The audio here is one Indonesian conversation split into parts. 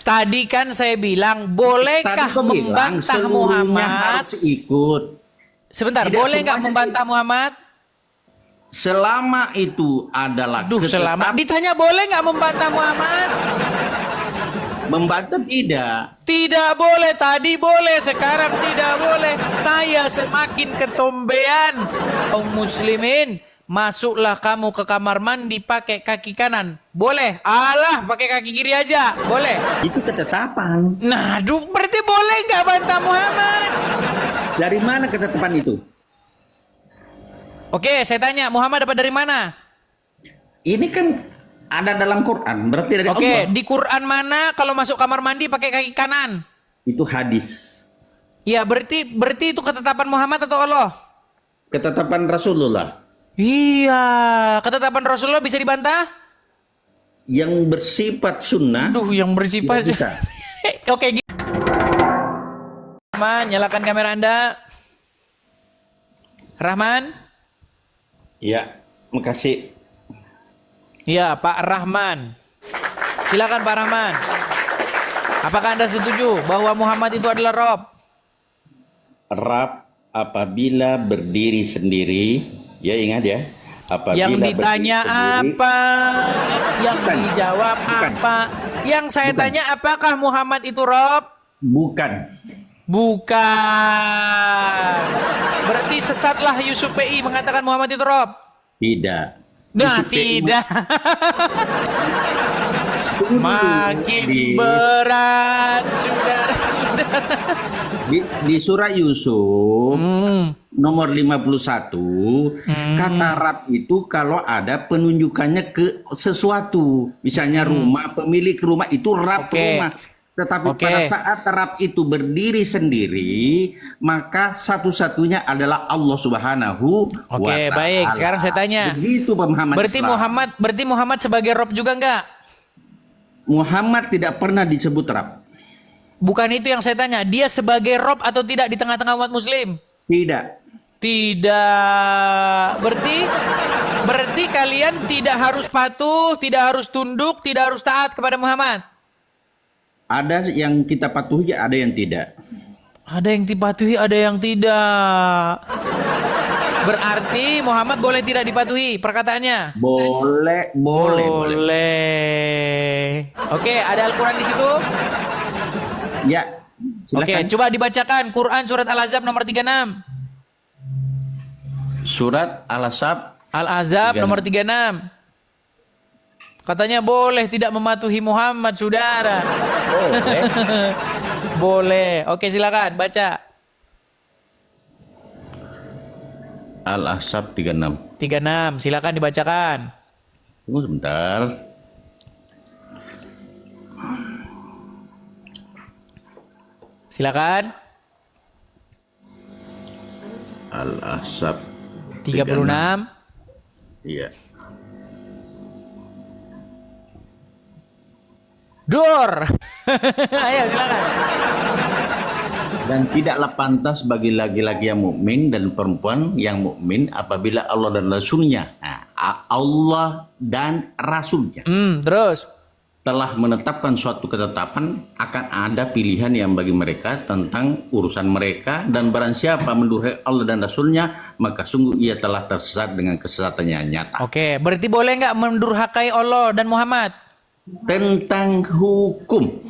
Tadi kan saya bilang, bolehkah membantah Muhammad? Harus ikut. Sebentar, Tidak boleh nggak semuanya membantah Muhammad? Selama itu adalah Selama ditanya boleh nggak membantah Muhammad? membantah tidak. Tidak boleh, tadi boleh, sekarang tidak boleh. Saya semakin ketombean. Kaum muslimin, masuklah kamu ke kamar mandi pakai kaki kanan. Boleh? Alah, pakai kaki kiri aja. Boleh? Itu ketetapan. Nah, berarti boleh nggak bantah Muhammad? Dari mana ketetapan itu? Oke, saya tanya, Muhammad dapat dari mana? Ini kan ada dalam Quran, berarti dari Allah. Oke, di Quran mana kalau masuk kamar mandi pakai kaki kanan? Itu hadis. Ya, berarti itu ketetapan Muhammad atau Allah? Ketetapan Rasulullah. Iya, ketetapan Rasulullah bisa dibantah? Yang bersifat sunnah. Aduh, yang bersifat. Bisa. Oke, gitu. Rahman, nyalakan kamera Anda. Rahman? Ya, makasih. Iya, Pak Rahman. Silakan Pak Rahman. Apakah Anda setuju bahwa Muhammad itu adalah Rob? Rab apabila berdiri sendiri, ya ingat ya. Apabila Yang ditanya apa? Yang dijawab Bukan. apa? Yang saya tanya, apakah Muhammad itu Rob? Bukan. Bukan. Berarti sesatlah Yusuf PI mengatakan Muhammad itu Rob? Tidak. Nah, Yusuf PI tidak. Makin berat, saudara-saudara. Di surah Yusuf nomor 51 kata Rab itu kalau ada penunjukannya ke sesuatu, misalnya rumah, pemilik rumah itu Rab rumah. Tetapi pada saat Rab itu berdiri sendiri, maka satu-satunya adalah Allah Subhanahu wa Ta'ala. Baik. Sekarang saya tanya. Begitu pemahaman Islam. Berarti Muhammad sebagai Rob juga enggak? Muhammad tidak pernah disebut Rab. Bukan itu yang saya tanya. Dia sebagai Rob atau tidak di tengah-tengah umat Muslim? Tidak. Tidak. Berarti kalian tidak harus patuh, tidak harus tunduk, tidak harus taat kepada Muhammad. Ada yang kita patuhi, ada yang tidak. Ada yang dipatuhi, ada yang tidak. Berarti Muhammad boleh tidak dipatuhi perkataannya? Boleh. Oke, ada Al-Quran di situ? Ya. Oke, Silakan. coba dibacakan Quran surat Al-Ahzab nomor 36. Surat Al-Ahzab Al-Ahzab nomor 36. Katanya boleh tidak mematuhi Muhammad, saudara. Boleh. Boleh. Oke, silakan baca. Al-Ahzab 36. 36, silakan dibacakan. Tunggu sebentar. Silakan. Al-Ahzab 36. Iya. Dor. Ayo silakan. Dan tidaklah pantas bagi laki-laki yang mukmin dan perempuan yang mukmin apabila Allah dan Rasulnya, Allah dan Rasulnya Terus. telah menetapkan suatu ketetapan, akan ada pilihan yang bagi mereka tentang urusan mereka, dan barang siapa mendurhai Allah dan Rasulnya, maka sungguh ia telah tersesat dengan kesesatannya nyata. Oke, berarti boleh nggak mendurhakai Allah dan Muhammad? Tentang hukum,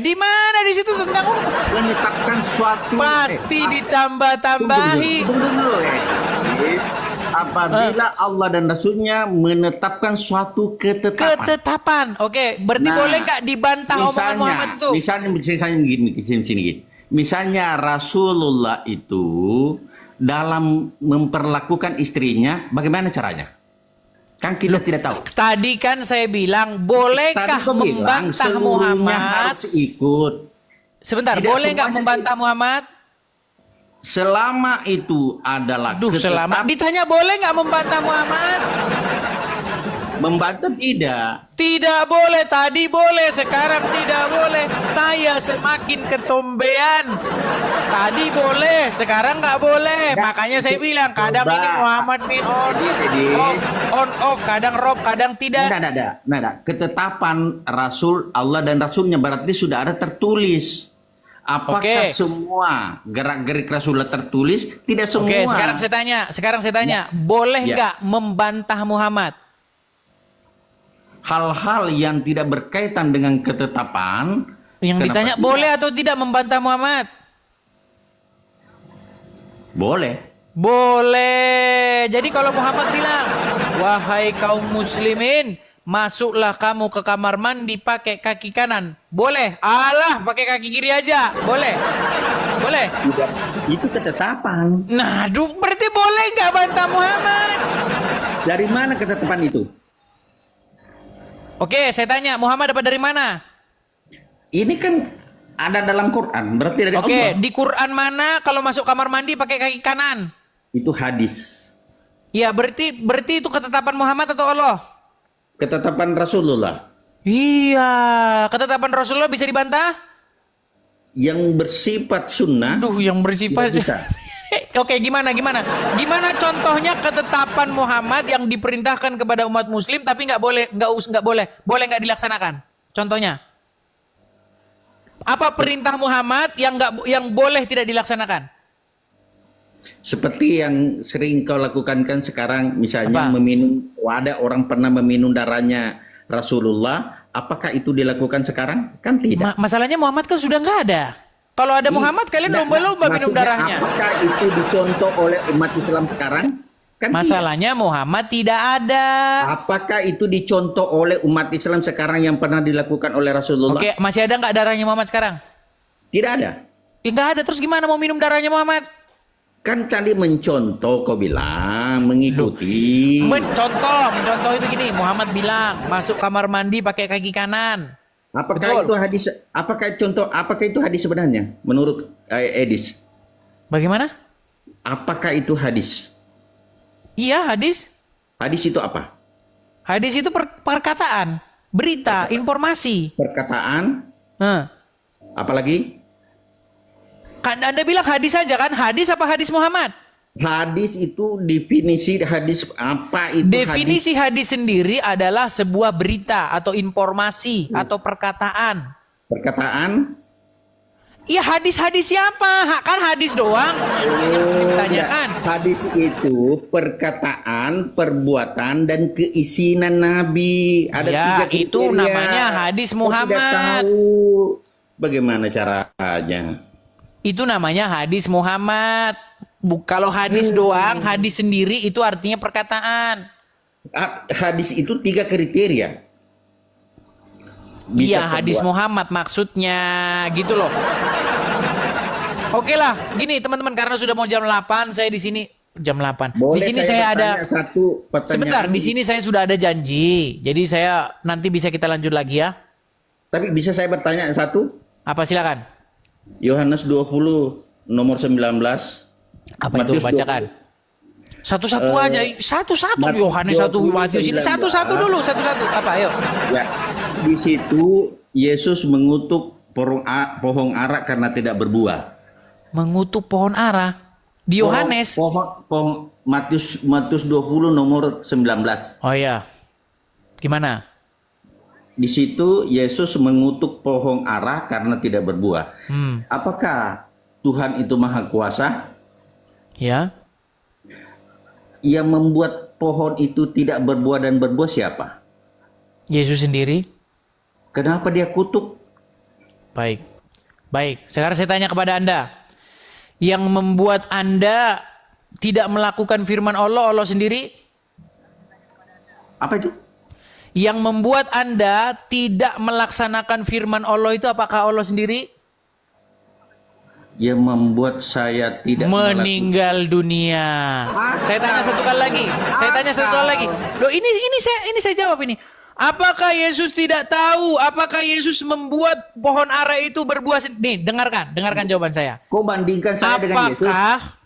Di mana di situ tentang menetapkan suatu pasti ditambah-tambahi. Tunggu dulu ya. Apabila Allah dan Rasulnya menetapkan suatu ketetapan. Oke, berarti boleh nggak dibantah omongan Muhammad itu? Misalnya begini. Misalnya Rasulullah itu dalam memperlakukan istrinya, bagaimana caranya? Kan kita tidak tahu. Tadi kan saya bilang, bolehkah membantah Muhammad? Harus ikut. Sebentar, Tidak boleh nggak semuanya membantah Muhammad? Selama itu adalah Selama ditanya boleh nggak membantah Muhammad? Membantah tidak. Tidak boleh, tadi boleh, sekarang tidak boleh. Saya semakin ketombean. Tadi boleh, sekarang nggak boleh. Makanya saya bilang, kadang Coba. ini Muhammad nih on off, kadang rob, kadang tidak. Nggak. Ketetapan Rasul Allah dan Rasulnya berarti sudah ada tertulis. Apakah Oke. semua gerak-gerik Rasulullah tertulis? Tidak semua. Oke, sekarang saya tanya, boleh Ya. nggak membantah Muhammad? Hal-hal yang tidak berkaitan dengan ketetapan. Yang kenapa ditanya tidak? boleh atau tidak membantah Muhammad? Boleh. Boleh. Jadi kalau Muhammad bilang, wahai kaum muslimin, masuklah kamu ke kamar mandi pakai kaki kanan. Boleh. Alah, pakai kaki kiri aja. Boleh. Boleh. Tidak. Itu ketetapan. Nah, berarti boleh nggak bantah Muhammad? Dari mana ketetapan itu? Oke, saya tanya, Muhammad dapat dari mana? Ini kan ada dalam Quran. Berarti dari Oke, Allah. di Quran mana kalau masuk kamar mandi pakai kaki kanan? Itu hadis. Ya, berarti itu ketetapan Muhammad atau Allah? Ketetapan Rasulullah. Iya, ketetapan Rasulullah bisa dibantah? Yang bersifat sunnah. Aduh, yang bersifat. Tidak bisa. Oke, gimana? Gimana contohnya ketetapan Muhammad yang diperintahkan kepada umat Muslim tapi nggak boleh nggak dilaksanakan? Contohnya, apa perintah Muhammad yang boleh tidak dilaksanakan? Seperti yang sering kau lakukan kan sekarang, misalnya Apa? meminum, ada orang pernah meminum darahnya Rasulullah, apakah itu dilakukan sekarang? Kan tidak. Masalahnya Muhammad kan sudah nggak ada. Kalau ada Muhammad, kalian lomba-lomba minum Maksudnya, darahnya. apakah itu dicontoh oleh umat Islam sekarang? Kan tidak. Masalahnya Muhammad tidak ada. Apakah itu dicontoh oleh umat Islam sekarang yang pernah dilakukan oleh Rasulullah? Oke, masih ada nggak darahnya Muhammad sekarang? Tidak ada. Ya nggak ada. Terus gimana mau minum darahnya Muhammad? Kan tadi mencontoh, kau bilang mengikuti. Mencontoh itu gini. Muhammad bilang masuk kamar mandi pakai kaki kanan. Apakah Betul. itu hadis? Apakah itu hadis sebenarnya menurut Edis? Bagaimana? Apakah itu hadis? Iya, hadis. Hadis itu apa? Hadis itu perkataan, berita, informasi. Perkataan, Nah, apalagi? kan Anda bilang hadis saja kan? Hadis apa hadis Muhammad? Hadis itu definisi hadis apa itu? Definisi hadis sendiri adalah sebuah berita atau informasi atau perkataan. Perkataan. Iya, hadis-hadis siapa? Kan hadis doang yang ditanyakan. Hadis itu perkataan, perbuatan, dan keisinan Nabi. Ada Ya, tiga kriteria. itu namanya hadis Kau tidak Muhammad. tahu bagaimana caranya? Itu namanya hadis Muhammad. Kalau hadis doang, hadis sendiri itu artinya perkataan. Hadis itu tiga kriteria. Iya, hadis perbuatan. Muhammad maksudnya gitu loh. Oke lah, gini teman-teman, karena sudah mau jam 8, saya di sini jam 8. Boleh Di sini saya ada bertanya satu pertanyaan? sebentar, di sini saya sudah ada janji. Jadi saya nanti bisa kita lanjut lagi ya. Tapi bisa saya bertanya satu? Apa silakan? Yohanes 20 nomor 19. Apa itu Matius bacakan? Satu-satu aja, satu-satu Yohanes 1 Matius ini. 19. Satu-satu dulu, satu-satu. Apa ayo? Ya, di situ Yesus mengutuk pohon ara karena tidak berbuah. Mengutuk pohon ara di Yohanes. Pohon Matius 20 nomor 19. Oh iya. Gimana? Di situ Yesus mengutuk pohon ara karena tidak berbuah. Apakah Tuhan itu maha kuasa? Ya. Yang membuat pohon itu tidak berbuah dan berbuah siapa? Yesus sendiri. Kenapa dia kutuk? Baik. Baik, sekarang saya tanya kepada Anda. Yang membuat Anda tidak melakukan firman Allah, Allah sendiri? Apa itu? Yang membuat Anda tidak melaksanakan firman Allah itu apakah Allah sendiri? Yang membuat saya tidak Meninggal dunia. Saya tanya satu kali lagi. Loh, ini saya jawab ini. Apakah Yesus tidak tahu? Apakah Yesus membuat pohon ara itu berbuah? Nih, dengarkan jawaban saya. Kau bandingkan saya dengan Yesus?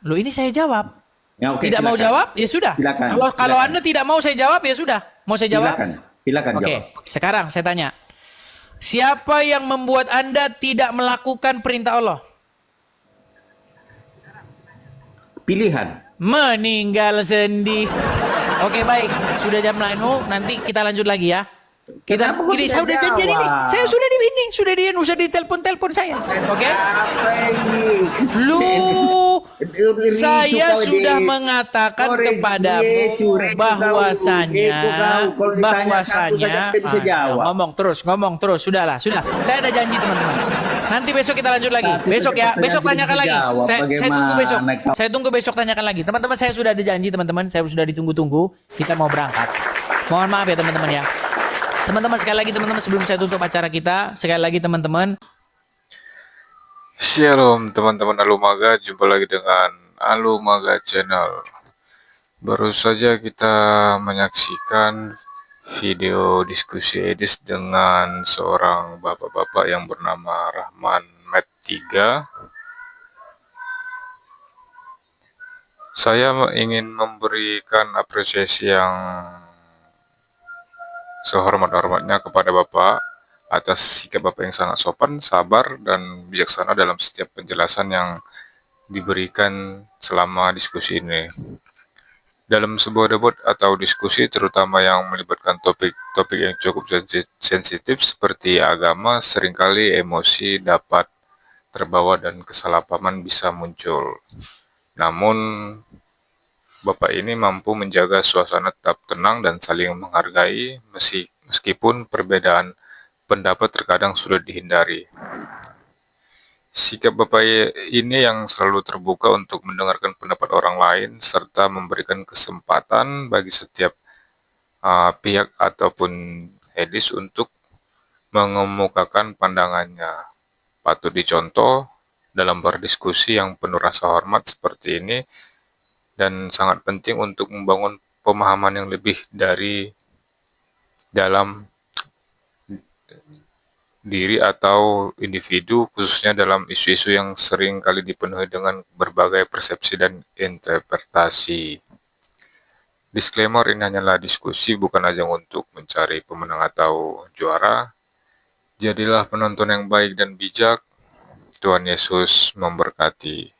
Loh, ini saya jawab. Ya, oke, Tidak mau silakan. jawab? Ya sudah. Silakan. Kalau Silakan. Anda tidak mau saya jawab, ya sudah. Mau saya jawab? Silakan, silakan Oke, jawab. sekarang saya tanya. Siapa yang membuat Anda tidak melakukan perintah Allah? Pilihan. Meninggal sendiri. Oke, baik. Sudah jam lain. Nanti kita lanjut lagi ya. Kita Kenapa kau ini tidak saya udah janjian ini. jawab? Saya sudah di ini, sudah di usah ditelepon-telepon saya. Oke? Apa ini? Lu saya Kau sudah des. mengatakan Kau kepadamu recu kau. bahwasanya Kalau ditanya satu saja tidak bisa jawab. ngomong terus, sudah. Saya ada janji teman-teman. Nanti besok kita lanjut lagi. Besok ya, besok tanyakan lagi. Saya tunggu besok. Saya tunggu besok tanyakan lagi. Teman-teman, saya sudah ada janji teman-teman. Saya sudah ditunggu-tunggu. Kita mau berangkat. Mohon maaf ya teman-teman ya. Teman-teman sekali lagi teman-teman sebelum saya tutup acara kita, sekali lagi teman-teman. Shalom teman-teman Alumaga, jumpa lagi dengan Alumaga Channel. Baru saja kita menyaksikan video diskusi edis dengan seorang bapak-bapak yang bernama Rahman Met 3. Saya ingin memberikan apresiasi yang sehormat-hormatnya kepada Bapak atas sikap Bapak yang sangat sopan, sabar, dan bijaksana dalam setiap penjelasan yang diberikan selama diskusi ini. Dalam sebuah debat atau diskusi, terutama yang melibatkan topik-topik yang cukup sensitif seperti agama, seringkali emosi dapat terbawa dan kesalahpahaman bisa muncul. Namun, Bapak ini mampu menjaga suasana tetap tenang dan saling menghargai meskipun perbedaan pendapat terkadang sulit dihindari. Sikap Bapak ini yang selalu terbuka untuk mendengarkan pendapat orang lain serta memberikan kesempatan bagi setiap pihak ataupun edis untuk mengemukakan pandangannya. Patut dicontoh dalam berdiskusi yang penuh rasa hormat seperti ini, dan sangat penting untuk membangun pemahaman yang lebih dari dalam diri atau individu, khususnya dalam isu-isu yang sering kali dipenuhi dengan berbagai persepsi dan interpretasi. Disclaimer, ini hanyalah diskusi, bukan ajang untuk mencari pemenang atau juara. Jadilah penonton yang baik dan bijak. Tuhan Yesus memberkati.